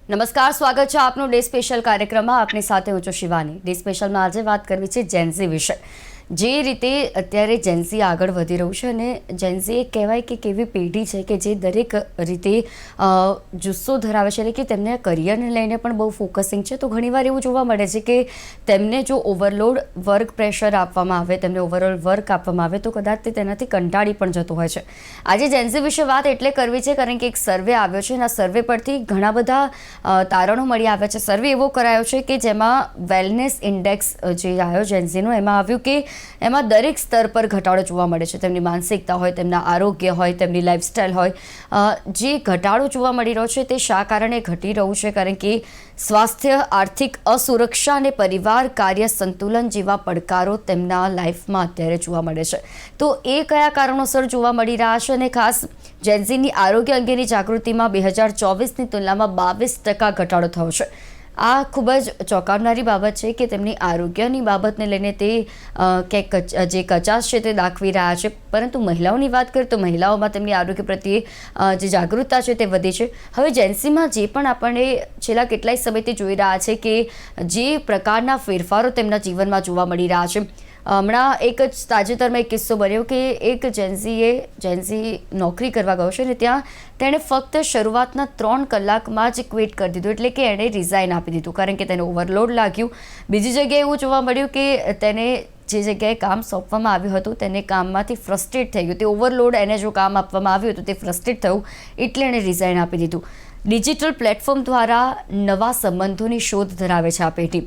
નમસ્કાર, સ્વાગત છે આપનું ડે સ્પેશિયલ કાર્યક્રમમાં. આપની સાથે હું છું શિવાની. ડે સ્પેશિયલમાં આજે વાત કરવી છે જેન્ઝી વિશે. જે રીતે અત્યારે જેન્ઝી આગળ વધી રહ્યું છે અને જેન્ઝી એક કહેવાય કે કેવી પેઢી છે કે જે દરેક રીતે જુસ્સો ધરાવે છે, એટલે કે તેમને કરિયરને લઈને પણ બહુ ફોકસિંગ છે. તો ઘણીવાર એવું જોવા મળે છે કે તેમને જો ઓવરલોડ વર્ક પ્રેશર આપવામાં આવે, તેમને ઓવરઓલ વર્ક આપવામાં આવે તો કદાચ તે તેનાથી કંટાળી પણ જતું હોય છે. આજે જેન્ઝી વિશે વાત એટલે કરવી છે કારણ કે એક સર્વે આવ્યો છે અને આ સર્વે પરથી ઘણા બધા તારણો મળી આવ્યા છે. સર્વે એવો કરાયો છે કે જેમાં વેલનેસ ઇન્ડેક્સ જે આવ્યો જેન્ઝીનો, એમાં આવ્યું કે એમાં દરેક સ્તર પર ઘટાડો જોવા મળે છે. તેમની માનસિકતા હોય, તેમના આરોગ્ય હોય, તેમની લાઇફસ્ટાઇલ હોય, જે ઘટાડો જોવા મળી રહ્યો છે તે શા કારણે ઘટી રહ્યું છે? કારણ કે સ્વાસ્થ્ય, આર્થિક અસુરક્ષા અને પરિવાર કાર્ય સંતુલન જેવા પડકારો તેમના લાઈફમાં અત્યારે જોવા મળે છે. તો એ કયા કારણોસર જોવા મળી રહ્યા છે અને ખાસ જેન્ઝીની આરોગ્ય અંગેની જાગૃતિમાં 2024ની તુલનામાં 22% ઘટાડો થયો છે. આ ખૂબ જ ચોંકાવનારી બાબત છે કે તેમની આરોગ્યની બાબતને લઈને તે ક્યાંક જે કચાશ છે તે દાખવી રહ્યા છે. પરંતુ મહિલાઓની વાત કરીએ તો મહિલાઓમાં તેમની આરોગ્ય પ્રત્યે જે જાગૃતતા છે તે વધી છે. હવે જેન્ઝીમાં જે પણ આપણને છેલ્લા કેટલાય સમયથી જોઈ રહ્યા છે કે જે પ્રકારના ફેરફારો તેમના જીવનમાં જોવા મળી રહ્યા છે. હમણાં એક જ તાજેતરમાં એક કિસ્સો બન્યો કે એક જેન્ઝી નોકરી કરવા ગયો છે અને ત્યાં તેણે ફક્ત શરૂઆતના 3 કલાકમાં જ ક્વિટ કરી દીધું, એટલે કે એણે રિઝાઇન આપી દીધું કારણ કે તેને ઓવરલોડ લાગ્યું. બીજી જગ્યાએ એવું જોવા મળ્યું કે તેને જે જગ્યાએ કામ સોંપવામાં આવ્યું હતું તેને કામમાંથી ફ્રસ્ટ્રેટ થઈ ગયું. તે ઓવરલોડ એને જો કામ આપવામાં આવ્યું હતું તે ફ્રસ્ટ્રેટ થયું એટલે એણે રિઝાઇન આપી દીધું. ડિજિટલ પ્લેટફોર્મ દ્વારા નવા સંબંધોની શોધ ધરાવે છે આ પેઢી.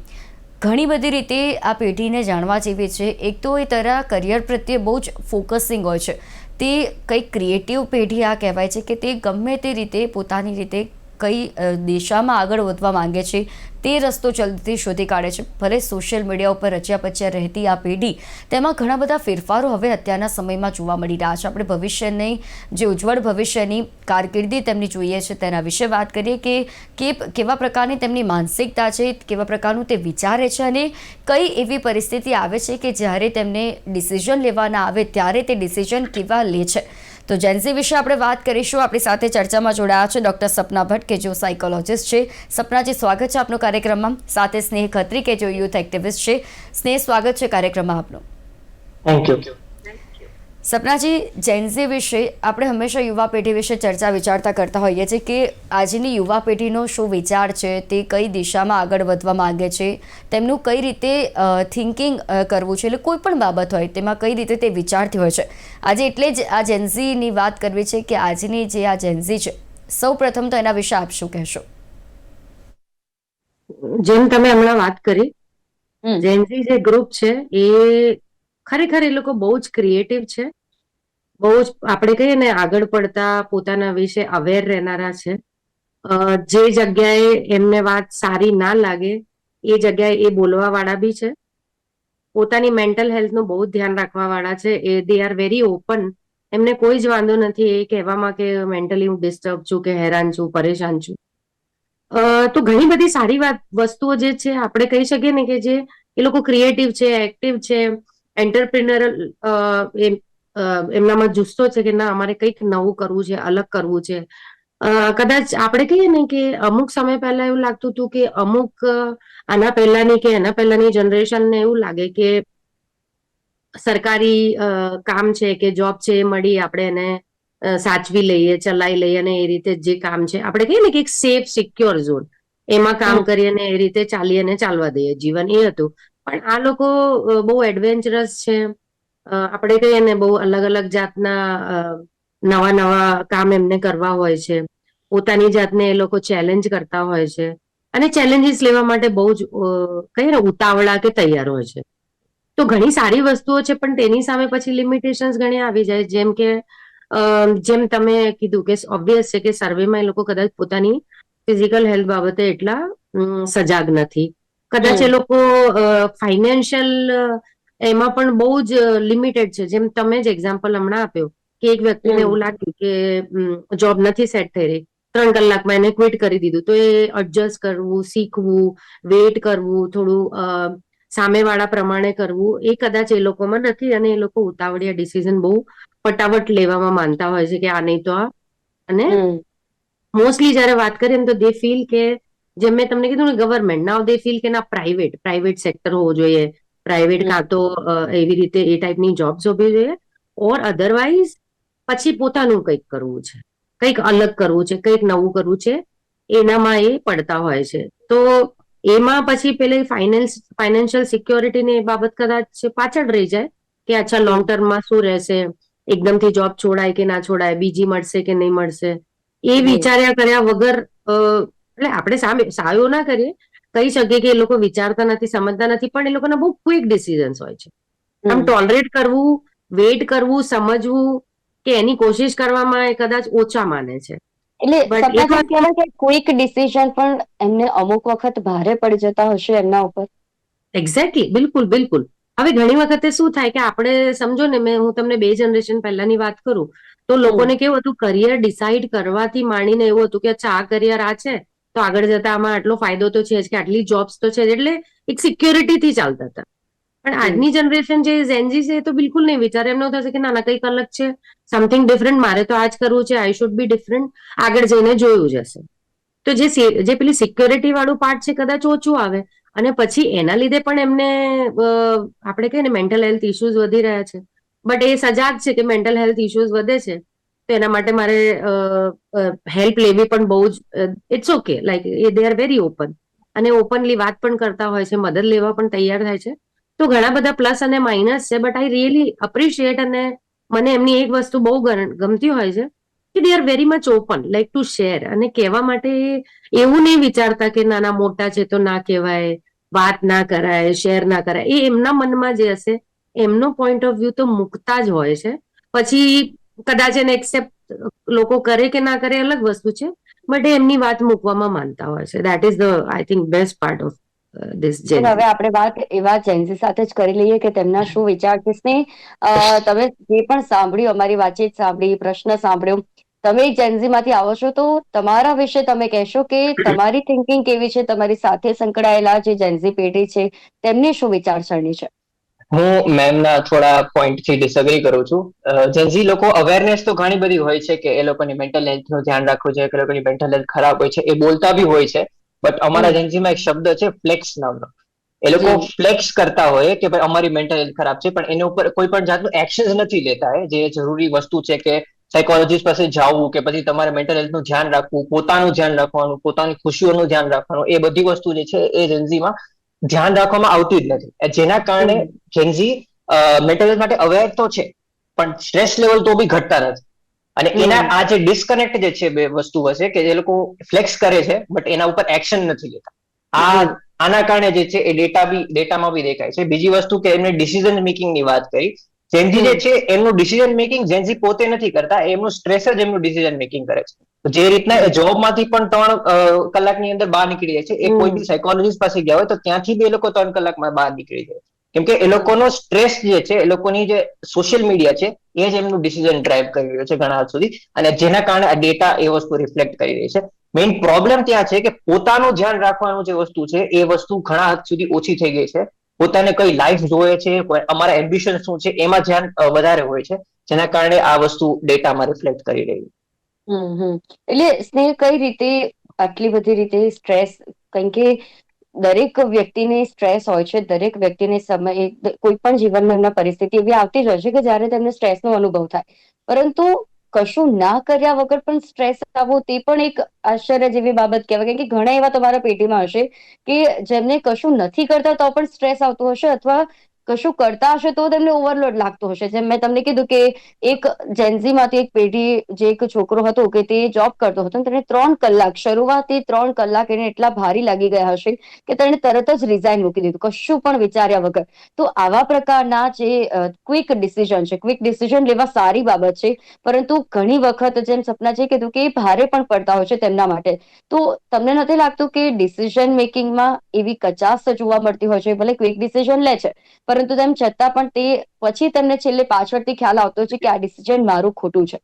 ઘણી બધી રીતે આ પેઢીને જાણવા જેવી છે. એક તો એ તરફ કરિયર પ્રત્યે બહુ જ ફોકસિંગ હોય છે. તે કંઈક ક્રિએટિવ પેઢી આ કહેવાય છે કે તે ગમે તે રીતે પોતાની રીતે કઈ દિશામાં આગળ વધવા માંગે છે તે રસ્તો જલ્દીથી શોધી કાઢે છે. ભલે સોશિયલ મીડિયા ઉપર રચ્યા પચ્યા રહેતી આ પેઢી, તેમાં ઘણા બધા ફેરફારો હવે અત્યારના સમયમાં જોવા મળી રહ્યા છે. આપણે ભવિષ્યની જે ઉજ્જવળ ભવિષ્યની કારકિર્દી તેમની જોઈએ છે તેના વિશે વાત કરીએ કે કેવા પ્રકારની તેમની માનસિકતા છે, કેવા પ્રકારનું તે વિચારે છે અને કઈ એવી પરિસ્થિતિ આવે છે કે જ્યારે તેમને ડિસિઝન લેવાના આવે ત્યારે તે ડિસિઝન કેવા લે છે. તો જેન્ઝી વિશે આપણે વાત કરીશું. આપણી સાથે ચર્ચામાં જોડાયા છે ડૉક્ટર સપના ભટ્ટ કે જેઓ સાયકોલોજિસ્ટ છે. સપનાજી, સ્વાગત છે આપનું કાર્યક્રમમાં. સાથે સ્નેહ ખત્રી કે જેઓ યુથ એક્ટિવિસ્ટ છે. સ્નેહ, સ્વાગત છે કાર્યક્રમમાં આપનું. Thank you. સપનાજી, જેન્ઝી વિશે આપણે હંમેશા યુવા પેઢી વિશે ચર્ચા વિચારતા કરતા હોઈએ છીએ કે આજની યુવા પેઢીનો શું વિચાર છે, તે કઈ દિશામાં આગળ વધવા માંગે છે, તેમનું કઈ રીતે થિંકિંગ કરવું છે, એટલે કોઈ પણ બાબત હોય તેમાં કઈ રીતે તે વિચારતી હોય છે. આજે એટલે જ આ જેન્ઝીની વાત કરવી છે કે આજની જે આ જેન્ઝી છે, સૌ પ્રથમ તો એના વિશે આપ શું કહેશો? જેમ તમે હમણાં વાત કરી, જેન્ઝી જે ગ્રુપ છે એ ખરેખર એ લોકો બહુ જ ક્રિએટિવ છે. બહુ જ આપણે કહીએ ને આગળ પડતા, પોતાના વિશે અવેર રહેનારા છે. જે જગ્યાએ એમને વાત સારી ના લાગે એ જગ્યાએ એ બોલવા વાળા બી છે. પોતાની મેન્ટલ હેલ્થનું બહુ જ ધ્યાન રાખવા વાળા છે. દે આર વેરી ઓપન. એમને કોઈ જ વાંધો નથી એ કહેવામાં કે મેન્ટલી હું ડિસ્ટર્બ છું કે હેરાન છું, પરેશાન છું. તો ઘણી બધી સારી વસ્તુઓ જે છે આપણે કહી શકીએ ને કે જે એ લોકો ક્રિએટિવ છે, એક્ટિવ છે, એન્ટરપ્રિનરલ એમનામાં જુસ્સો છે કે ના અમારે કંઈક નવું કરવું છે, અલગ કરવું છે. કદાચ આપણે કહીએ ને કે અમુક સમય પહેલા એવું લાગતું હતું કે અમુક આના પહેલાની કે એના પહેલાની જનરેશનને એવું લાગે કે સરકારી કામ છે કે જોબ છે એ મળી આપણે એને સાચવી લઈએ, ચલાવી લઈએ અને એ રીતે જે કામ છે આપણે કહીએ ને કે એક સેફ સિક્યોર ઝોન એમાં કામ કરીએ અને એ રીતે ચાલીએ અને ચાલવા દઈએ જીવન, એ હતું. પણ આ લોકો બહુ એડવેન્ચરસ છે. આપણે કહીએ ને બહુ અલગ અલગ જાતના નવા નવા કામ એમને કરવા હોય છે. પોતાની જાતને એ લોકો ચેલેન્જ કરતા હોય છે અને ચેલેન્જીસ લેવા માટે બહુ જ કહીએ ને ઉતાવળા કે તૈયાર હોય છે. તો ઘણી સારી વસ્તુઓ છે પણ તેની સામે પછી લિમિટેશન્સ ઘણી આવી જાય. જેમ તમે કીધું કે ઓબ્વિયસ છે કે સર્વેમાં એ લોકો કદાચ પોતાની ફિઝિકલ હેલ્થ બાબતે એટલા સજાગ નથી. કદાચ એ લોકો ફાઇનાન્શિયલ એમાં પણ બહુ જ લિમિટેડ છે. જેમ તમે જ એક્ઝામ્પલ હમણાં આપ્યો કે એક વ્યક્તિને એવું લાગ્યું કે જોબ નથી સેટ થઈ રહી, 3 કલાકમાં એને ક્વિટ કરી દીધું. તો એ એડજસ્ટ કરવું, શીખવું, વેઇટ કરવું, થોડું સામેવાળા પ્રમાણે કરવું, એ કદાચ એ લોકોમાં નથી અને એ લોકો ઉતાવળિયા ડિસિઝન બહુ ફટાફટ લેવામાં માનતા હોય છે કે આ નહીં તો આ. અને મોસ્ટલી જયારે વાત કરીએ ને તો દે ફીલ કે જેમ મેં તમને કીધું ને ગવર્મેન્ટ નાવ દે ફીલ કે ના પ્રાઇવેટ સેક્ટર હોવો જોઈએ, પ્રાઇવેટ કાં તો એવી રીતે એ ટાઈપની જોબ્સ હોવી જોઈએ, ઓર અધરવાઇઝ પછી પોતાનું કંઈક કરવું છે, કંઈક અલગ કરવું છે, કંઈક નવું કરવું છે, એનામાં એ પડતા હોય છે. તો એમાં પછી પેલે ફાઇનાન્શિયલ સિક્યોરિટીની એ બાબત કદાચ પાછળ રહી જાય કે અચ્છા લોંગ ટર્મમાં શું રહેશે, એકદમથી જોબ છોડાય કે ના છોડાય, બીજી મળશે કે નહીં મળશે, એ વિચાર્યા કર્યા વગર એટલે આપણે સારું ના કરીએ, કહી શકીએ કે એ લોકો વિચારતા નથી, સમજતા નથી, પણ એ લોકોના બહુ ક્વિક ડિસિઝન્સ હોય છે. આમ ટોલરેટ કરવું, વેઇટ કરવું, સમજવું કે એની કોશિશ કરવામાં એ કદાચ ઓછા માને છે. એટલે બટ એક સપનાથી વાત કહેવાય કે ક્વિક ડિસિઝન પણ એમને અમુક વખત ભારે પડી જતા હશે એમના ઉપર. એક્ઝેક્ટલી, બિલકુલ બિલકુલ. હવે ઘણી વખતે શું થાય કે આપણે સમજો ને, હું તમને 2 જનરેશન પહેલાની વાત કરું તો લોકોને કેવું હતું, કરિયર ડિસાઈડ કરવાથી માંડીને એવું હતું કે અચ્છા આ કરિયર આ છે તો આગળ જતા આમાં આટલો ફાયદો તો છે જ, કે આટલી જોબ્સ તો છે જ, એટલે એક સિક્યોરિટીથી ચાલતા હતા. પણ આજની જનરેશન જે ઝેનઝી છે એ તો બિલકુલ નહીં વિચારે, એમનો થશે કે ના ના કંઈક અલગ છે, સમથિંગ ડિફરન્ટ, મારે તો આ જ કરવું છે, આઈ શુડ બી ડિફરન્ટ, આગળ જઈને જોયું જશે. તો જે પેલી સિક્યોરિટી વાળું પાર્ટ છે કદાચ ઓછું આવે, અને પછી એના લીધે પણ એમને આપણે કહીએ ને મેન્ટલ હેલ્થ ઇશ્યુઝ વધી રહ્યા છે. બટ એ સજાગ છે કે મેન્ટલ હેલ્થ ઇશ્યુઝ વધે છે, તો એના માટે મારે હેલ્પ લેવી પણ બહુ જ it's okay, like they are very open, અને ઓપનલી વાત પણ કરતા હોય છે, મદદ લેવા પણ તૈયાર થાય છે. તો ઘણા બધા પ્લસ અને માઇનસ છે, બટ આઈ રિયલી અપ્રિશિએટ, અને મને એમની એક વસ્તુ બહુ ગમતી હોય છે કે દે are very much open, like to share, અને કહેવા માટે એવું નહીં વિચારતા કે નાના મોટા છે તો ના કહેવાય, વાત ના કરાય, શેર ના કરાય. એ એમના મનમાં જે હશે એમનો પોઈન્ટ ઓફ વ્યૂ તો મૂકતા જ હોય છે. પછી કદાચ એને એક્સેપ્ટ લોકો કરે કે ના કરે અલગ વસ્તુ છે, બટ એ એમની વાત મૂકવામાં માનતા હોય છે. That is the I think best part of this પણ હવે જેન્ઝી. આપણે વાત એવા જેન્ઝી સાથે જ કરી લઈએ કે તેમના શું વિચાર છે. સ્નેહ, તમે જે પણ સાંભળ્યું, અમારી વાતચીત સાંભળી, પ્રશ્ન સાંભળ્યો, તમે જેન્ઝી માંથી આવો છો તો તમારા વિશે તમે કહેશો કે તમારી થિંકિંગ કેવી છે, તમારી સાથે સંકળાયેલા જે જેન્ઝી પેઢી છે તેમની શું વિચારસરણી છે? હું મેમના થોડા પોઈન્ટથી ડિસએગ્રી કરું છું. જેન્ઝી લોકો અવેરનેસ તો ઘણી બધી હોય છે કે એ લોકોની મેન્ટલ હેલ્થનું ધ્યાન રાખવું જોઈએ, કે લોકોની મેન્ટલ હેલ્થ ખરાબ હોય છે, એ બોલતા બી હોય છે. બટ અમારા જેન્ઝીમાં એક શબ્દ છે ફ્લેક્સ નામનો. એ લોકો જી. ફ્લેક્સ કરતા હોય કે ભાઈ અમારી મેન્ટલ હેલ્થ ખરાબ છે, પણ એના ઉપર કોઈ પણ જાતનું એક્શન નથી લેતા. જે જરૂરી વસ્તુ છે કે સાયકોલોજીસ્ટ પાસે જવું, કે પછી તમારે મેન્ટલ હેલ્થનું ધ્યાન રાખવું, પોતાનું ધ્યાન રાખવાનું, પોતાની ખુશીઓનું ધ્યાન રાખવાનું, એ બધી વસ્તુ જે છે એ જેન્ઝીમાં ધ્યાન રાખવામાં આવતી જ નથી. જેના કારણે જેન્ઝી મેન્ટલ હેલ્થ માટે અવેર તો છે, પણ સ્ટ્રેસ લેવલ તો બી ઘટતા નથી. અને એના આ જે ડિસ્કનેક્ટ જે છે બે વસ્તુ હશે કે જે લોકો ફ્લેક્સ કરે છે બટ એના ઉપર એક્શન નથી લેતા. આના કારણે જે છે એ ડેટામાં બી દેખાય છે. બીજી વસ્તુ કે એમને ડિસિઝન મેકિંગ ની વાત કરી. જેન્ઝી જે છે એમનું ડિસિઝન મેકિંગ જેન્ઝી પોતે નથી કરતા, એમનું સ્ટ્રેસ જ એમનું ડિસિઝન મેકિંગ કરે છે. જે રીતના એ જોબમાંથી પણ 3 કલાકની અંદર બહાર નીકળી જાય છે, એ કોઈ બી સાયકોલોજીસ્ટ પાસે ગયા હોય તો ત્યાંથી બી એ લોકો 3 કલાકમાં બહાર નીકળી જાય. કેમ કે એ લોકોનો સ્ટ્રેસ જે છે, એ લોકોની જે સોશિયલ મીડિયા છે, એ જ એમનું ડિસિઝન ડ્રાઈવ કરી રહ્યો છે ઘણા હદ સુધી, અને જેના કારણે આ ડેટા એ વસ્તુ રિફ્લેક્ટ કરી રહી છે. મેઇન પ્રોબ્લેમ ત્યાં છે કે પોતાનું ધ્યાન રાખવાનું જે વસ્તુ છે એ વસ્તુ ઘણા હદ સુધી ઓછી થઈ ગઈ છે. પોતાને કઈ લાઈફ જોવે છે, અમારા એમ્બિશન શું છે, એમાં ધ્યાન વધારે હોય છે, જેના કારણે આ વસ્તુ ડેટામાં રિફ્લેક્ટ કરી રહી છે. એટલે સ્નેહ, કઈ રીતે આટલી બધી રીતે સ્ટ્રેસ, કારણ કે દરેક વ્યક્તિને સ્ટ્રેસ હોય છે, દરેક વ્યક્તિને સમય કોઈ પણ જીવનમાં એમના પરિસ્થિતિ એવી આવતી જ હોય છે કે જ્યારે તેમને સ્ટ્રેસનો અનુભવ થાય, પરંતુ કશું ના કર્યા વગર પણ સ્ટ્રેસ આવવો તે પણ એક આશ્ચર્ય જેવી બાબત કહેવાય. કે ઘણા એવા તમારા પેઢીમાં હશે કે જેમને કશું નથી કરતા તો પણ સ્ટ્રેસ આવતો હશે, અથવા કશું કરતા હશે તો તેમને ઓવરલોડ લાગતો હશે. જેમ મેં તમને કીધું કે એક જેન્ઝીમાંથી એક પેઢી, જે એક છોકરો હતો કે તે જોબ કરતો હતો, તેને 3 કલાક, શરૂઆતથી 3 કલાક એને એટલા ભારી લાગી ગયા હશે કે તેણે તરત જ રિઝાઇન મૂકી દીધું, કશું પણ વિચાર્યા વગર. તો આવા પ્રકારના જે ક્વિક ડિસિઝન છે, ક્વિક ડિસિઝન લેવા સારી બાબત છે, પરંતુ ઘણી વખત જેમ સપનાજીએ કીધું કે એ ભારે પણ પડતા હોય છે તેમના માટે. તો તમને નથી લાગતું કે ડિસિઝન મેકિંગમાં એવી કચાશ જોવા મળતી હોય છે? ભલે ક્વિક ડિસિઝન લે છે, પરંતુ તેમ છતાં પણ તે પછી તેમને છેલ્લે પાછળથી ખ્યાલ આવતો છે કે આ ડિસિઝન મારું ખોટું છે.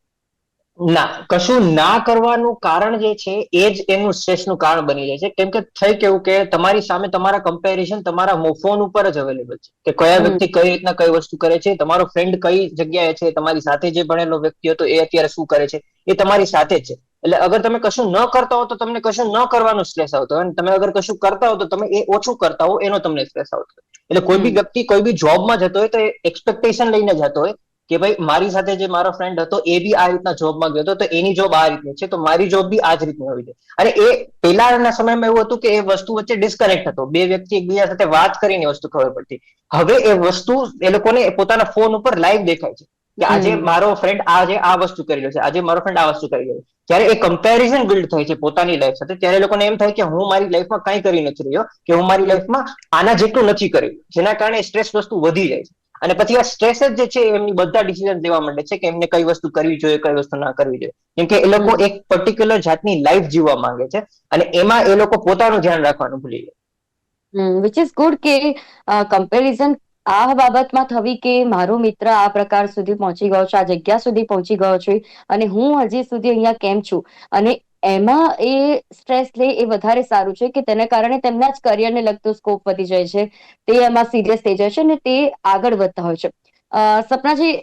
ના, કશું ના કરવાનું કારણ જે છે એ જ એનું સ્ટ્રેસનું કારણ બની જાય છે. કેમ કે થઈ કેવું કે તમારી સામે તમારા કમ્પેરિઝન તમારા ફોન ઉપર જ અવેલેબલ છે, કે કયા વ્યક્તિ કઈ રીતના કઈ વસ્તુ કરે છે, તમારો ફ્રેન્ડ કઈ જગ્યાએ છે, તમારી સાથે જે ભણેલો વ્યક્તિ હતો એ અત્યારે શું કરે છે, એ તમારી સાથે જ છે. એટલે અગર તમે કશું ન કરતા હો તો તમને કશું ન કરવાનો સ્ટ્રેસ આવતો હોય, અને તમે અગર કશું કરતા હો તો તમે એ ઓછું કરતા હો એનો તમને સ્ટ્રેસ આવતો હોય. એટલે કોઈ બી વ્યક્તિ કોઈ બી જોબમાં જતો હોય તો એ એક્સપેક્ટેશન લઈને જતો હોય કે ભાઈ મારી સાથે જે મારો ફ્રેન્ડ હતો એ બી આ રીતના જોબમાં ગયો હતો, તો એની જોબ આ રીતની છે, તો મારી જોબ બી આ જ રીતની હોવી જોઈએ. અને એ પહેલાના સમયમાં એવું હતું કે એ વસ્તુ વચ્ચે ડિસ્કનેક્ટ હતો, બે વ્યક્તિ એકબીજા સાથે વાત કરીને વસ્તુ ખબર પડતી. હવે એ વસ્તુ એ લોકોને પોતાના ફોન ઉપર લાઈવ દેખાય છે કે આજે મારો ફ્રેન્ડ આજે આ વસ્તુ કરી રહ્યો છે, આજે મારો ફ્રેન્ડ આ વસ્તુ કરી રહ્યો છે. જ્યારે એ કમ્પેરિઝન બિલ્ડ થાય છે પોતાની લાઈફ સાથે, ત્યારે લોકોને એમ થાય કે હું મારી લાઈફમાં કંઈ કરી નથી રહ્યો, કે હું મારી લાઈફમાં આના જેટલું નથી કરી રહ્યો, જેના કારણે સ્ટ્રેસ વસ્તુ વધી જાય છે. અને પછી આ સ્ટ્રેસ જ જે છે એમની બધા ડિસિઝન લેવા માંડે છે કે એમને કઈ વસ્તુ કરવી જોઈએ, કઈ વસ્તુ ના કરવી જોઈએ. કેમ કે એ લોકો એક પર્ટિક્યુલર જાતની લાઈફ જીવવા માંગે છે, અને એમાં એ લોકો પોતાનું ધ્યાન રાખવાનું ભૂલી જાય. વિચ ઇઝ ગુડ કે કમ્પેરિઝન આ બાબતમાં થવી કે મારો મિત્ર આ પ્રકાર સુધી પહોંચી ગયો છે, આ જગ્યા સુધી પહોંચી ગયો છે, અને હું હજી સુધી અહીંયા કેમ છું, અને એમાં એ સ્ટ્રેસ લે એ વધારે સારું છે કે તેના કારણે તેમના જ કરિયરને લગતો સ્કોપ વધી જાય છે, તે એમાં સિરિયસ થઈ જાય છે અને તે આગળ વધતા હોય છે. સપનાજી,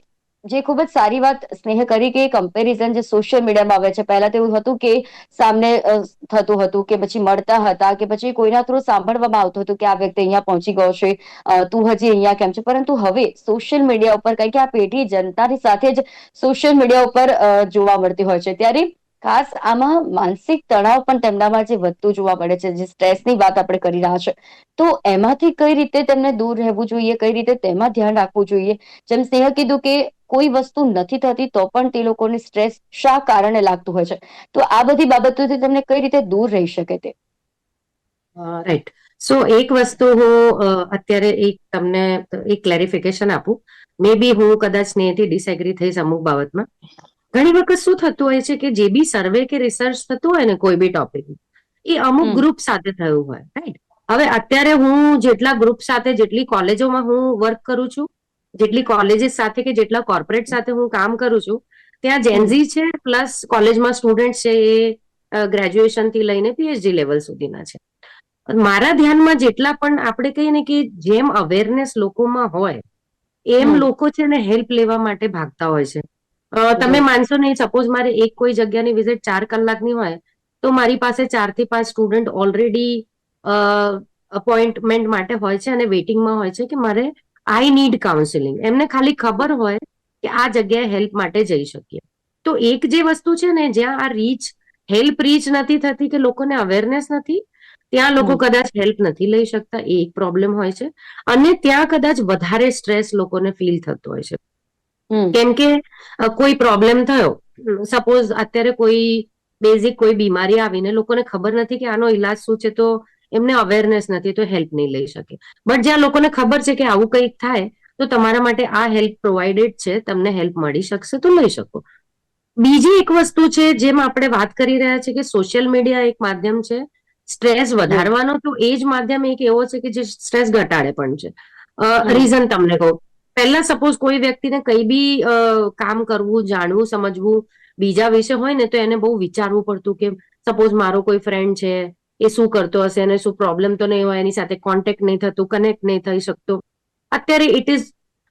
જે ખૂબ જ સારી વાત સ્નેહ કરી કે કમ્પેરિઝન જે સોશિયલ મીડિયામાં આવે છે, પહેલા તો એવું હતું કે સામને થતું હતું કે પછી મળતા હતા કે પછી કોઈના થ્રુ સાંભળવામાં આવતું હતું કે આ વ્યક્તિ અહીંયા પહોંચી ગયો છે, તું હજી અહીંયા કેમ છે. પરંતુ હવે સોશિયલ મીડિયા ઉપર કારણ કે આ પેઢી જનતાની સાથે જ સોશિયલ મીડિયા ઉપર જોવા મળતી હોય છે, ત્યારે ખાસ આમાં માનસિક તણાવ પણ તેમનામાં જે વધતું જોવા મળે છે, જે સ્ટ્રેસની વાત આપણે કરી રહ્યા છે, તો એમાંથી કઈ રીતે તેમને દૂર રહેવું જોઈએ, કઈ રીતે તેમાં ધ્યાન રાખવું જોઈએ. જેમ સ્નેહ કીધું કે કોઈ વસ્તુ નથી થતી તો પણ તે લોકોને સ્ટ્રેસ શા કારણે લાગતું હોય છે, તો આ બધી બાબતોથી તમને કઈ રીતે દૂર રહી શકે તે? રાઈટ. સો એક વસ્તુ હું અત્યારે એક તમને એક ક્લેરિફિકેશન આપું. મે બી હું કદાચ સ્નેહથી ડિસએગ્રી થઈશ અમુક બાબતમાં. ઘણી વખત શું થતું હોય છે કે જે બી સર્વે કે રિસર્ચ થતું હોય ને કોઈ બી ટોપિક, એ અમુક ગ્રુપ સાથે થયું હોય, રાઈટ. હવે અત્યારે હું જેટલા ગ્રુપ સાથે, જેટલી કોલેજોમાં હું વર્ક કરું છું, જેટલી કોલેજીસ સાથે કે જેટલા કોર્પોરેટ સાથે હું કામ કરું છું, ત્યાં જેનઝી છે પ્લસ કોલેજમાં સ્ટુડન્ટ છે, એ ગ્રેજ્યુએશન થી લઈને પીએચડી લેવલ સુધીના છે. મારા ધ્યાનમાં જેટલા પણ આપણે કહીએ ને કે જેમ અવેરનેસ લોકોમાં હોય એમ લોકો છે ને હેલ્પ લેવા માટે ભાગતા હોય છે. તમે માનશો નહીં, સપોઝ મારે એક કોઈ જગ્યાની વિઝિટ 4 કલાકની હોય તો મારી પાસે 4 થી 5 સ્ટુડન્ટ ઓલરેડી અપોઇન્ટમેન્ટ માટે હોય છે અને વેઇટિંગમાં હોય છે કે મારે આઈ નીડ કાઉન્સિલિંગ. એમને ખાલી ખબર હોય કે આ જગ્યાએ હેલ્પ માટે જઈ શકીએ. તો એક જે વસ્તુ છે ને, જ્યાં આ હેલ્પ રીચ નથી થતી કે લોકોને અવેરનેસ નથી, ત્યાં લોકો કદાચ હેલ્પ નથી લઈ શકતા, એ એક પ્રોબ્લેમ હોય છે. અને ત્યાં કદાચ વધારે સ્ટ્રેસ લોકોને ફીલ થતો હોય છે. કેમ કે કોઈ પ્રોબ્લેમ થયો, સપોઝ અત્યારે કોઈ બેઝિક કોઈ બીમારી આવીને લોકોને ખબર નથી કે આનો ઈલાજ શું છે, તો એમને અવેરનેસ નથી, તો હેલ્પ નહીં લઈ શકે. બટ જ્યાં લોકોને ખબર છે કે આવું કંઈક થાય તો તમારા માટે આ હેલ્પ પ્રોવાઇડેડ છે, તમને હેલ્પ મળી શકશે તો લઈ શકો. બીજી એક વસ્તુ છે જેમ આપણે વાત કરી રહ્યા છીએ કે સોશિયલ મીડિયા એક માધ્યમ છે સ્ટ્રેસ વધારવાનો, તો એ જ માધ્યમ એક એવો છે કે જે સ્ટ્રેસ ઘટાડે પણ છે. રીઝન તમને કહું, પહેલા સપોઝ કોઈ વ્યક્તિને કઈ બી કામ કરવું, જાણવું, સમજવું બીજા વિશે હોય ને, તો એને બહુ વિચારવું પડતું કે સપોઝ મારો કોઈ ફ્રેન્ડ છે, એ શું કરતો હશે, એને શું પ્રોબ્લેમ તો નહીં હોય, એની સાથે કોન્ટેક્ટ નહીં થતું, કનેક્ટ નહીં થઈ શકતો. અત્યારે ઇટ ઇઝ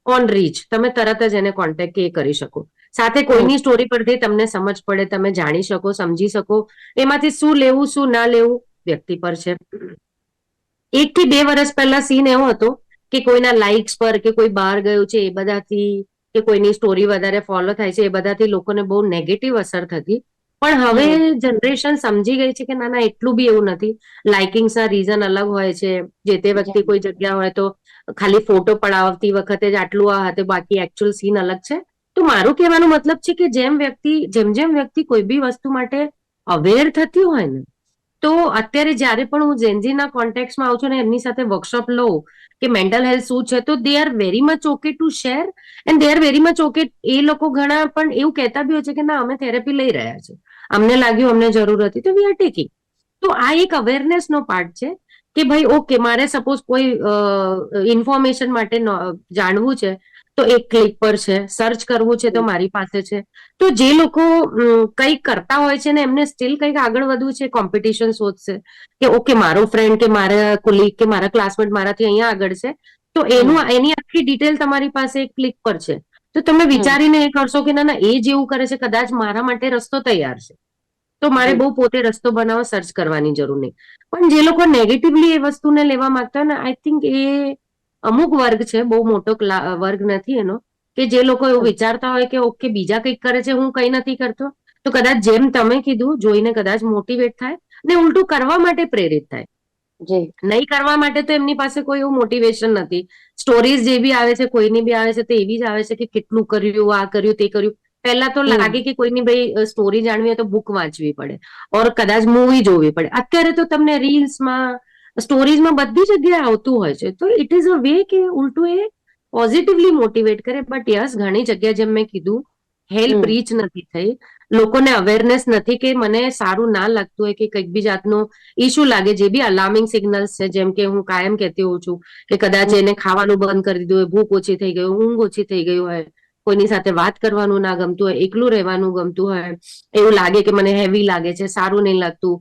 ઓન રીચ, તમે તરત જ એને કોન્ટેક્ટ કે કરી શકો. સાથે કોઈની સ્ટોરી પરથી તમને સમજ પડે, તમે જાણી શકો, સમજી શકો, એમાંથી શું લેવું શું ના લેવું વ્યક્તિ પર છે. 1 થી 2 વર્ષ પહેલા સીન એવો હતો કે કોઈના લાઇક્સ પર કે કોઈ બહાર ગયું છે એ બધાથી, કે કોઈની સ્ટોરી વધારે ફોલો થાય છે એ બધાથી લોકોને બહુ નેગેટિવ અસર થતી. પણ હવે જનરેશન સમજી ગઈ છે કે ના ના, એટલું બી એવું નથી. લાઇકિંગ્સના રીઝન અલગ હોય છે. જે તે વ્યક્તિ કોઈ જગ્યા હોય તો ખાલી ફોટો પડાવતી વખતે જ આટલું આ હતું, બાકી એકચ્યુઅલ સીન અલગ છે. તો મારું કહેવાનો મતલબ છે કે જેમ જેમ વ્યક્તિ કોઈ બી વસ્તુ માટે અવેર થતી હોય ને, તો અત્યારે જ્યારે પણ હું જેનઝીના કોન્ટેક્ટમાં આવું છું ને, એમની સાથે વર્કશોપ લઉં કે મેન્ટલ હેલ્થ શું છે, તો they are very much okay to share, and they are very much okay. એ લોકો ઘણા પણ એવું કહેતા બી હોય છે કે ના, અમે થેરેપી લઈ રહ્યા છે, અમને લાગ્યું અમને જરૂર હતી તો વી આર ટેકિંગ. તો આ એક અવેરનેસ નો પાર્ટ છે કે ભાઈ ઓકે, મારે સપોઝ કોઈ ઇન્ફોર્મેશન માટે જાણવું છે તો એક ક્લિક પર છે, સર્ચ કરવું છે તો મારી પાસે છે. તો જે લોકો કંઈક કરતા હોય છે ને, એમને સ્ટીલ કંઈક આગળ વધવું છે, કોમ્પિટિશન શોધશે કે ઓકે, મારો ફ્રેન્ડ કે મારા કોલીગ કે મારા ક્લાસમેટ મારાથી અહીંયા આગળ છે, તો એની આખી ડિટેલ તમારી પાસે એક ક્લિક પર છે. તો તમે વિચારીને એ કરશો કે ના ના, એ જેવું કરે છે, કદાચ મારા માટે રસ્તો તૈયાર છે. તો મારે બહુ પોતે રસ્તો બનાવવા સર્ચ કરવાની જરૂર નહીં. પણ જે લોકો નેગેટિવલી એ વસ્તુને લેવા માંગતા હોય ને, આઈ થિંક એ અમુક વર્ગ છે, બહુ મોટો વર્ગ નથી એનો, કે જે લોકો એવું વિચારતા હોય કે ઓકે બીજા કંઈક કરે છે, હું કંઈ નથી કરતો, તો કદાચ જેમ તમે કીધું જોઈને કદાચ મોટિવેટ થાય ને ઉલટું કરવા માટે પ્રેરિત થાય. નહીં કરવા માટે તો એમની પાસે કોઈ એવું મોટિવેશન નથી. સ્ટોરીઝ જે બી આવે છે, કોઈની બી આવે છે, તો એવી જ આવે છે કે કેટલું કર્યું, આ કર્યું, તે કર્યું. પહેલા તો લાગે કે કોઈની ભાઈ સ્ટોરી જાણવી હોય તો બુક વાંચવી પડે, ઓર કદાચ મૂવી જોવી પડે. અત્યારે તો તમને રીલ્સમાં, સ્ટોરીઝમાં બધી જગ્યાએ આવતું હોય છે. તો ઇટ ઇઝ અ વે કે ઉલટું એ પોઝિટિવલી મોટિવેટ કરે. બટ યસ, ઘણી જગ્યા જેમ મેં કીધું, હેલ્પ રીચ નથી થઈ, લોકોને અવેરનેસ નથી કે મને સારું ના લાગતું હોય કે કંઈક બી જાતનો ઇશ્યુ લાગે, જે બી અલાર્મિંગ સિગ્નલ્સ છે, જેમ કે હું કાયમ કહેતી હોઉં છું કે કદાચ એને ખાવાનું બંધ કરી દીધું હોય, ભૂખ ઓછી થઈ ગઈ હોય, ઊંઘ ઓછી થઈ ગઈ હોય, કોઈની સાથે વાત કરવાનું ના ગમતું હોય, એકલું રહેવાનું ગમતું હોય, એવું લાગે કે મને હેવી લાગે છે, સારું નહીં લાગતું,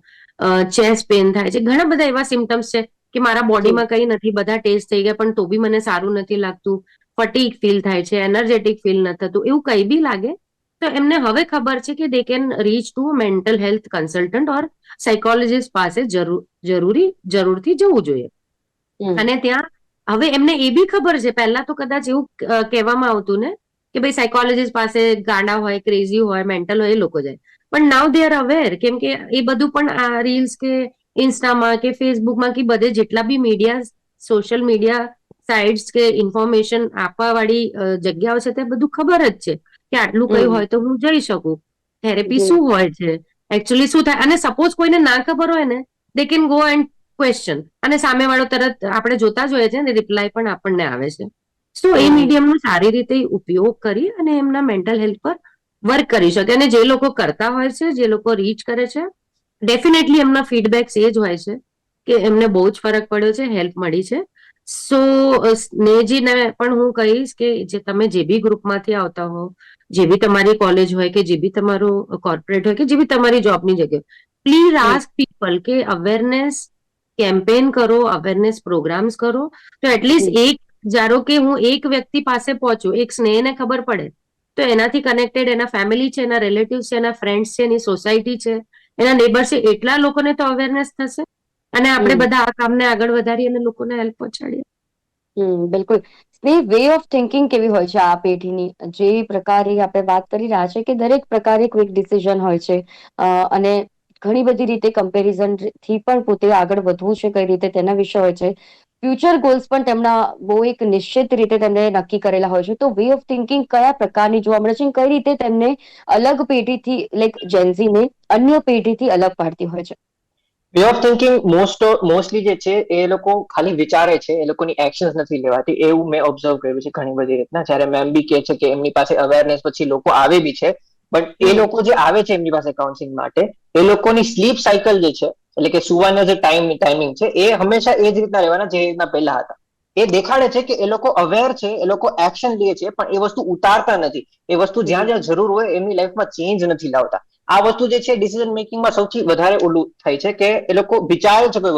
ચેસ્ટ પેન થાય છે, ઘણા બધા એવા સિમ્ટમ્સ છે કે મારા બોડીમાં કંઈ નથી, બધા ટેસ્ટ થઈ ગયા પણ તો બી મને સારું નથી લાગતું, ફટીક ફીલ થાય છે, એનર્જેટિક ફીલ નથી થતું, એવું કંઈ બી લાગે તો એમને હવે ખબર છે કે they can rich two mental health consultant or psychologist પાસે જરૂરથી જવું જોઈએ. અને ત્યાં હવે એમને એ બી ખબર છે, પહેલા તો કદાચ એવું કહેવામાં આવતું ને કે ભાઈ સાયકોલોજીસ્ટ પાસે ગાંડા હોય, ક્રેઝી હોય, મેન્ટલ હોય, એ લોકો જાય. પણ નાવ દે આર અવેર, કેમ કે એ બધું પણ આ રીલ્સ કે ઇન્સ્ટામાં કે ફેસબુકમાં કે બધે જેટલા બી મીડિયા, સોશિયલ મીડિયા સાઇટ્સ કે ઇન્ફોર્મેશન આપવા વાળી જગ્યાઓ છે, ત્યાં બધું ખબર જ છે કે આટલું કયું હોય તો હું જઈ શકું. થેરેપી શું હોય છે, એકચ્યુઅલી શું થાય, અને સપોઝ કોઈને ના ખબર હોય ને, they can go and question, અને સામેવાળો તરત આપણે જોતા જ હોઈએ છીએ ને, રિપ્લાય પણ આપણને આવે છે. તો એ મીડિયમનો સારી રીતે ઉપયોગ કરી અને એમના મેન્ટલ હેલ્થ પર વર્ક કરી શકે. અને જે લોકો કરતા હોય છે, જે લોકો રીચ કરે છે, ડેફિનેટલી એમના ફીડબેક્સ એ જ હોય છે કે એમને બહુ જ ફરક પડ્યો છે, હેલ્પ મળી છે. સો સ્નેહજીને પણ હું કહીશ કે જે તમે જે બી ગ્રુપમાંથી આવતા હો, જે બી તમારી કોલેજ હોય કે જે બી તમારું કોર્પોરેટ હોય કે જે બી તમારી જોબની જગ્યાએ, પ્લીઝ આસ્ક પીપલ કે અવેરનેસ કેમ્પેન કરો, અવેરનેસ પ્રોગ્રામ્સ કરો, તો એટલીસ્ટ એક, ધારો કે હું એક વ્યક્તિ પાસે પહોંચું, એક સ્નેહને ખબર પડે તો એનાથી કનેક્ટેડ એના ફેમિલી છે, એના રિલેટિવ્સ છે, એના ફ્રેન્ડ્સ છે, એની સોસાયટી છે, એના નેબર્સ છે, એટલા લોકોને તો અવેરનેસ થશે અને આપણે બધા આ કામને આગળ વધારીએ અને લોકોને હેલ્પ પહોંચાડીએ. બિલકુલ. સ્નેહ, વે ઓફ થિંકિંગ કેવી હોય છે આ પેઢીની? જે પ્રકારે આપણે વાત કરી રહ્યા છે કે દરેક પ્રકારે ક્વિક ડિસિઝન હોય છે, અને ઘણી બધી રીતે કમ્પેરિઝન થી પણ પોતે આગળ વધવું છે કઈ રીતે તેના વિશે હોય છે. ફ્યુચર ગોલ્સ પણ તેમના બહુ એક નિશ્ચિત રીતે તેમને નક્કી કરેલા હોય છે. તો વે ઓફ થિંકિંગ કયા પ્રકારની જોવા મળે છે, કઈ રીતે તેમને અલગ પેઢીથી, લાઈક જેન્ઝીને અન્ય પેઢીથી અલગ પાડતી હોય છે? વે ઓફ થિંકિંગ મોસ્ટલી જે છે એ લોકો ખાલી વિચારે છે, એ લોકોની એક્શન્સ નથી લેવાતી, એવું મેં ઓબ્ઝર્વ કર્યું છે ઘણી બધી રીતના. જ્યારે મેમ બી કે છે કે એમની પાસે અવેરનેસ પછી લોકો આવે બી છે, બટ એ લોકો જે આવે છે એમની પાસે કાઉન્સિલિંગ માટે, એ લોકોની સ્લીપ સાયકલ જે છે, એટલે કે સુવાનો જે ટાઈમિંગ છે, એ હંમેશા એ જ રીતના રહેવાના જે રીતના પહેલા હતા. એ દેખાડે છે કે એ લોકો અવેર છે, એ લોકો એક્શન લે છે, પણ એ વસ્તુ ઉતારતા નથી. એ વસ્તુ જ્યાં જ્યાં જરૂર હોય એમની લાઈફમાં ચેન્જ નથી લાવતા. આ વસ્તુ જે છે ડિસિઝન મેકિંગમાં સૌથી વધારે ઓલું થાય છે કે એ લોકો વિચારે છે કોઈ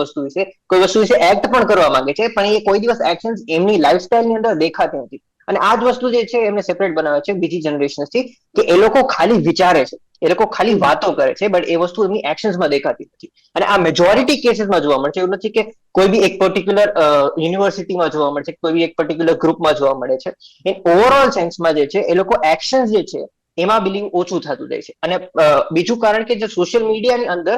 વસ્તુ વિશે એક્ટ પણ કરવા માંગે છે, પણ એ કોઈ દિવસ એક્શન એમની લાઈફસ્ટાઈલની અંદર દેખાતી નથી. અને આ જ વસ્તુ જે છે એમને સેપરેટ બનાવે છે બીજી જનરેશનથી, કે એ લોકો ખાલી વિચારે છે, એ લોકો ખાલી વાતો કરે છે, બટ એ વસ્તુ એમની એક્શન્સમાં દેખાતી નથી. અને આ મેજોરિટી કેસીસમાં જોવા મળે છે. એવું નથી કે કોઈ બી એક પર્ટિક્યુલર યુનિવર્સિટીમાં જોવા મળે છે, કોઈ બી એક પર્ટિક્યુલર ગ્રુપમાં જોવા મળે છે. એ ઓવરઓલ સેન્સમાં જે છે એ લોકો એક્શન જે છે એમાં બિલીવ ઓછું થતું જાય છે. અને બીજું કારણ કે જે સોશિયલ મીડિયાની અંદર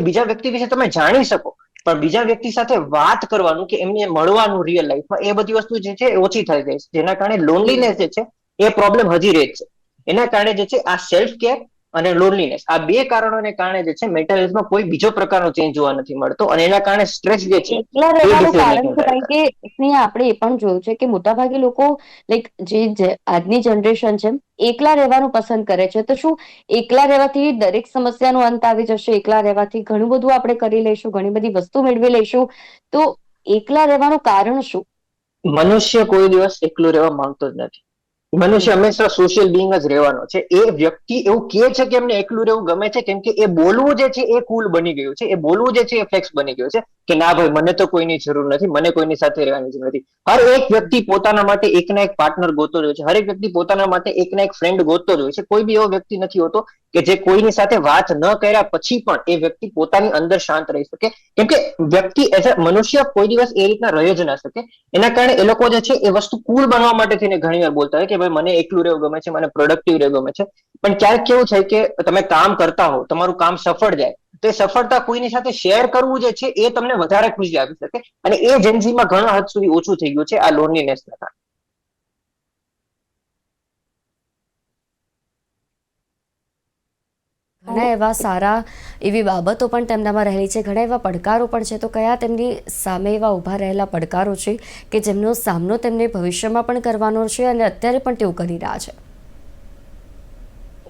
બીજા વ્યક્તિ વિશે તમે જાણી શકો, પણ બીજા વ્યક્તિ સાથે વાત કરવાનું કે એમને મળવાનું રિયલ લાઈફમાં, એ બધી વસ્તુ જે છે એ ઓછી થઈ જાય છે. જેના કારણે લોનલીનેસ જે છે એ પ્રોબ્લેમ હજી રહે છે. એના કારણે જે છે આ સેલ્ફ કેર અને લોનલીનેસ, આ બે કારણોને કારણે જે છે મેન્ટલ હેલ્થમાં કોઈ બીજો પ્રકારનો ચેન્જ જોવા નથી મળતો, અને એના કારણે સ્ટ્રેસ જે છે એકલા એ રહેવાનું ડિસિઝન કારણ મેકિંગ છે, કરે કારણ કે સ્નેહ, આપણે એ પણ જોયું છે કે મોટાભાગે લોકો, લાઈક જે આજની જનરેશન છે, એકલા રહેવાનું પસંદ કરે છે. તો શું એકલા રહેવાથી દરેક સમસ્યાનો અંત આવી જશે? એકલા રહેવાથી ઘણું બધું આપણે કરી લઈશું, ઘણી બધી વસ્તુ મેળવી લઈશું, તો એકલા રહેવાનું કારણ શું? મનુષ્ય કોઈ દિવસ એકલું રહેવા માંગતો જ નથી. મનુષ્ય હંમેશા સોશિયલ બિંગ જ રહેવાનો છે. એ વ્યક્તિ એવું કહે છે કે એમને એકલું રહેવું ગમે છે કેમ કે એ બોલવું જે છે એ કુલ બની ગયું છે, એ બોલવું જે છે એ ફ્લેક્સ બની ગયું છે કે ના ભાઈ, મને તો કોઈની જરૂર નથી, મને કોઈની સાથે રહેવાની જરૂર નથી. હર એક વ્યક્તિ પોતાના માટે એક ના એક પાર્ટનર ગોતતો જ હોય છે. હરેક વ્યક્તિ પોતાના માટે એક ના એક ફ્રેન્ડ ગોતતો જ હોય છે. કોઈ બી એવો વ્યક્તિ નથી હોતો કે જે કોઈની સાથે વાત ન કર્યા પછી પણ એ વ્યક્તિ પોતાની અંદર શાંત રહી શકે, કેમ કે વ્યક્તિ એઝ અ મનુષ્ય કોઈ દિવસ એ રીતના રહી જ ના શકે. એના કારણે એ લોકો જે છે એ વસ્તુ કુલ બનવા માટે થઈને ઘણી વાર બોલતા હોય કે ભાઈ મને એકલું રહેવું ગમે છે, મને પ્રોડક્ટિવ રહેવું ગમે છે. પણ ક્યારેક કેવું છે કે તમે કામ કરતા હો, તમારું કામ સફળ જાય, તો એ સફળતા કોઈની સાથે શેર કરવું જે છે એ તમને વધારે ખુશી આપી શકે. અને એ જેન્ઝીમાં ઘણા હદ સુધી ઓછું થઈ ગયું છે આ લોનલીનેસ ના કારણે. ઘણા એવા સારા એવી બાબતો પણ તેમનામાં રહેલી છે, ઘણા એવા પડકારો પણ છે. તો કયા તેમની સામે એવા ઊભા રહેલા પડકારો છે કે જેમનો સામનો તેમને ભવિષ્યમાં પણ કરવાનો છે અને અત્યારે પણ તેઓ કરી રહ્યા છે?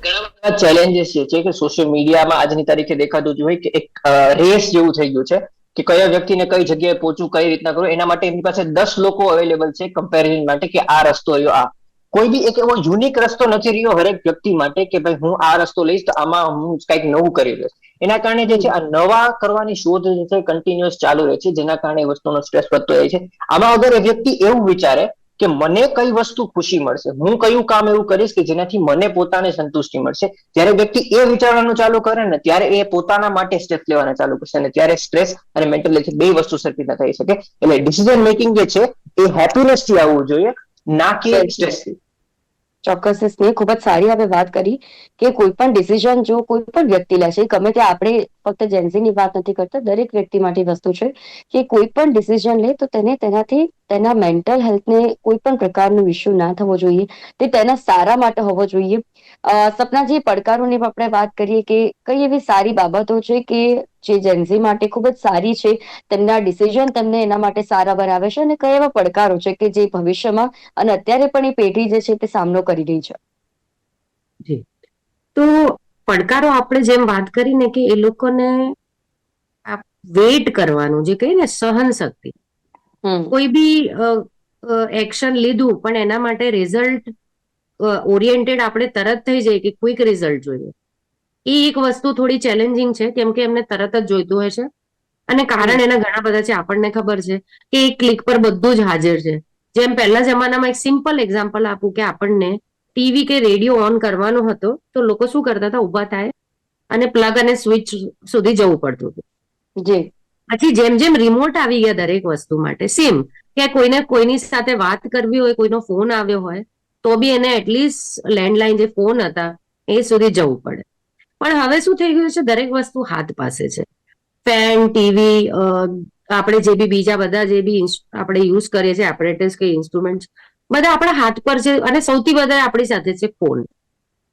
ઘણા બધા ચેલેન્જીસ છે કે સોશિયલ મીડિયામાં આજની તારીખે દેખાતું જ હોય કે એક રેસ જેવું થઈ ગયું છે કે કયા વ્યક્તિને કઈ જગ્યાએ પહોંચવું, કઈ રીતના કરવું. એના માટે એમની પાસે 10 લોકો અવેલેબલ છે કમ્પેરિઝન માટે કે આ રસ્તો રહ્યો આ. કોઈ બી એક એવો યુનિક રસ્તો નથી રહ્યો હરેક વ્યક્તિ માટે કે ભાઈ હું આ રસ્તો લઈશ તો આમાં હું કંઈક નવું કરી લઈશ. એના કારણે જે છે આ નવા કરવાની શોધ જે છે કન્ટિન્યુઅસ ચાલુ રહે છે, જેના કારણે વસ્તુનો સ્ટ્રેસ વધતો જાય છે. આમાં અગર એ વ્યક્તિ એવું વિચારે કે મને કઈ વસ્તુ ખુશી મળશે, હું કયું કામ એવું કરીશ કે જેનાથી મને પોતાને સંતુષ્ટિ મળશે, જ્યારે વ્યક્તિ એ વિચારવાનું ચાલુ કરે ને ત્યારે એ પોતાના માટે સ્ટેપ લેવાના ચાલુ કરશે અને ત્યારે સ્ટ્રેસ અને મેન્ટલ હેલ્થ બે વસ્તુ સરખી ના થઈ શકે. એટલે ડિસિઝન મેકિંગ જે છે એ હેપીનેસ થી આવવું જોઈએ, ના કે સ્ટ્રેસ થી. ચોક્કસ સ્નેહ, ખૂબ જ સારી આપણે વાત કરી કે કોઈ પણ ડિસિઝન જો કોઈ પણ વ્યક્તિ લે છે, ગમે તે, આપણે ફક્ત જેન્ઝીની વાત નથી કરતા, દરેક વ્યક્તિ માટે વસ્તુ છે કે કોઈ પણ ડિસિઝન લે તો તેને તેનાથી તેના મેન્ટલ હેલ્થને કોઈ પણ પ્રકારનો ઇસ્યુ ના થવો જોઈએ, તે તેના સારા માટે હોવો જોઈએ. સપનાજી, પડકારોની આપણે વાત કરીએ કે કઈ એવી સારી બાબતો છે કે જે જેન્ઝી માટે ખૂબ જ સારી છે, તેમના ડિસિઝન તેમને એના માટે સારા બનાવે છે, અને કયા એવા પડકારો છે કે જે ભવિષ્યમાં અને અત્યારે પણ એ પેઢી જે છે તે સામનો કરી રહી છે? જી, તો પડકારો આપણે જેમ વાત કરીને કે એ લોકોને વેઇટ કરવાનું, જે કહીએ ને સહન શક્તિ, કોઈ બી એક્શન લીધું પણ એના માટે રિઝલ્ટ ઓરિએન્ટેડ આપણે તરત થઈ જાય કે ક્વિક રિઝલ્ટ જોઈએ, એ એક વસ્તુ થોડી ચેલેન્જિંગ છે, કેમ કે એમને તરત જ જોઈતું હોય છે. અને કારણ એના ઘણા બધા છે, આપણને ખબર છે કે એક ક્લિક પર બધું જ હાજર છે. જેમ પહેલા જમાનામાં એક સિમ્પલ એક્ઝામ્પલ આપું કે આપણને ટીવી કે રેડિયો ઓન કરવાનો હતો તો લોકો શું કરતા હતા, ઉભા થાય અને પ્લગ અને સ્વિચ સુધી જવું પડતું હતું. જી. પછી જેમ જેમ રિમોટ આવી ગયા દરેક વસ્તુ માટે, સેમ કે કોઈને કોઈની સાથે વાત કરવી હોય, કોઈનો ફોન આવ્યો હોય તો બી એને એટલીસ્ટ લેન્ડલાઈન જે ફોન હતા એ સુધી જવું પડે. પણ હવે શું થઈ ગયું છે, દરેક વસ્તુ હાથ પાસે છે. ફેન, ટીવી, આપણે જે બી બીજા બધા જે બી આપણે યુઝ કરીએ છીએ એપરેટસ કે ઇન્સ્ટ્રુમેન્ટ, બધા આપણા હાથ પર છે. અને સૌથી વધારે આપણી સાથે છે ફોન.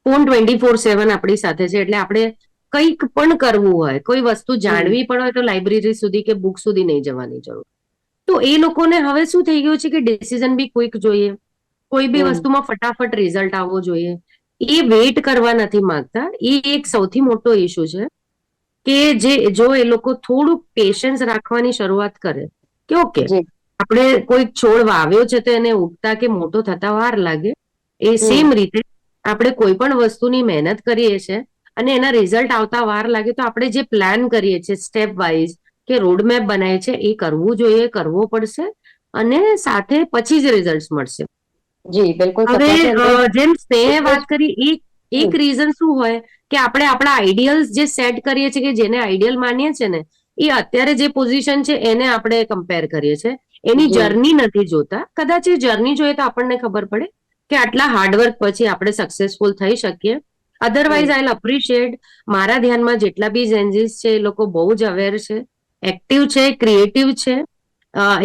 ફોન 24/7 આપણી સાથે છે. એટલે આપણે કંઈક પણ કરવું હોય, કોઈ વસ્તુ જાણવી પણ હોય તો લાઇબ્રેરી સુધી કે બુક સુધી નહીં જવાની જરૂર. તો એ લોકોને હવે શું થઈ ગયું છે કે ડિસિઝન બી ક્વિક જોઈએ, કોઈ બી વસ્તુમાં ફટાફટ રિઝલ્ટ આવવો જોઈએ, એ વેઇટ કરવા નથી માંગતા. એ એક સૌથી મોટો ઇશ્યુ છે કે જે જો એ લોકો થોડુંક પેશન્સ રાખવાની શરૂઆત કરે કે ઓકે, જી. આપણે કોઈ છોડ વાવ્યો છે તો એને ઉગતા કે મોટો થતા વાર લાગે, એ સેમ રીતે આપણે કોઈ પણ વસ્તુની મહેનત કરીએ છીએ અને એના રિઝલ્ટ આવતા વાર લાગે તો આપણે જે પ્લાન કરીએ છીએ સ્ટેપ વાઇઝ કે રોડમેપ બનાવે છે એ કરવું જોઈએ, કરવો પડશે, અને સાથે પછી જ રિઝલ્ટ મળશે. જી, બિલકુલ. હવે સપનાજી, જેમ સ્નેહે એટલે વાત કરી, એક રીઝન શું હોય કે આપણે આપણા આઈડિયલ્સ જે સેટ કરીએ છીએ, કે જેને આઈડિયલ માનીએ છીએ ને, એ અત્યારે જે પોઝિશન છે એને આપણે કમ્પેર કરીએ છીએ, એની જી. જર્ની નથી જોતા. કદાચ એ જર્ની જોઈએ તો આપણને ખબર પડે કે આટલા હાર્ડવર્ક પછી આપણે સક્સેસફુલ થઈ શકીએ. અધરવાઇઝ આઈ એપ્રિશિએટ, મારા ધ્યાનમાં જેટલા બી જેન્જીસ છે એ લોકો બહુ જ અવેર છે, એક્ટિવ છે, ક્રિએટિવ છે.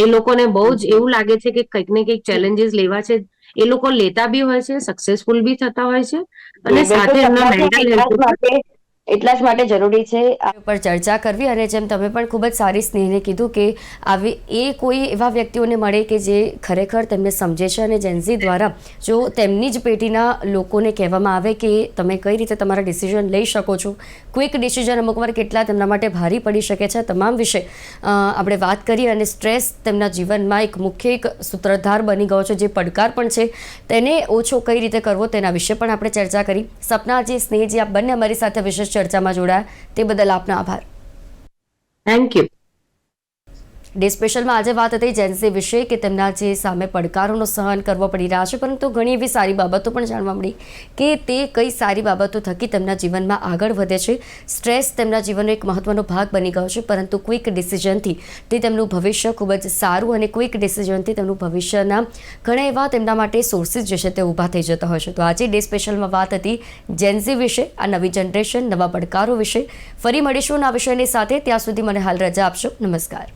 એ લોકોને બહુ જ એવું લાગે છે કે કંઈક ને કંઈક ચેલેન્જીસ લેવા છે. એ લોકો લેતા બી હોય છે, સક્સેસફુલ બી થતા હોય છે, અને બિલકુલ સાથે એમના સપનાજી, મેન્ટલ હેલ્થ એટલા જ માટે જરૂરી છે પર ચર્ચા કરવી. અને જેમ તમે પણ ખૂબ જ સારી સ્નેહને કીધું કે આવી એ કોઈ એવા વ્યક્તિઓને મળે કે જે ખરેખર તેમને સમજે છે, અને જેન્ઝી દ્વારા જો તેમની જ પેઢીના લોકોને કહેવામાં આવે કે તમે કઈ રીતે તમારા ડિસિઝન લઈ શકો છો, ક્વિક ડિસિઝન અમુક વાર કેટલા તેમના માટે ભારી પડી શકે છે, તમામ વિશે આપણે વાત કરી. અને સ્ટ્રેસ તેમના જીવનમાં એક મુખ્ય એક સૂત્રધાર બની ગયો છે, જે પડકાર પણ છે, તેને ઓછો કઈ રીતે કરવો તેના વિશે પણ આપણે ચર્ચા કરી. સપનાજી, સ્નેહજી, આપ બંને અમારી સાથે વિશેષ ચર્ચામાં જોડાયા તે બદલ આપનો આભાર. Thank you. ડે સ્પેશિયલમાં આજે વાત હતી જેન્સી વિશે કે તેમના જે સામે પડકારોનો સહન કરવો પડી રહ્યા છે, પરંતુ ઘણી એવી સારી બાબતો પણ જાણવા મળી કે તે કઈ સારી બાબતો થકી તેમના જીવનમાં આગળ વધે છે. સ્ટ્રેસ તેમના જીવનનો એક મહત્વનો ભાગ બની ગયો છે, પરંતુ ક્વિક ડિસિઝનથી તે તેમનું ભવિષ્ય ખૂબ જ સારું અને ક્વિક ડિસિઝનથી તેમનું ભવિષ્યના ઘણા એવા તેમના માટે સોર્સિસ જે છે તે ઊભા થઈ જતા હોય છે. તો આજે ડે સ્પેશિયલમાં વાત હતી જેન્સી વિશે, આ નવી જનરેશન, નવા પડકારો વિશે. ફરી મળીશું આ વિષયની સાથે. ત્યાં સુધી મને હાલ રજા આપશો. નમસ્કાર.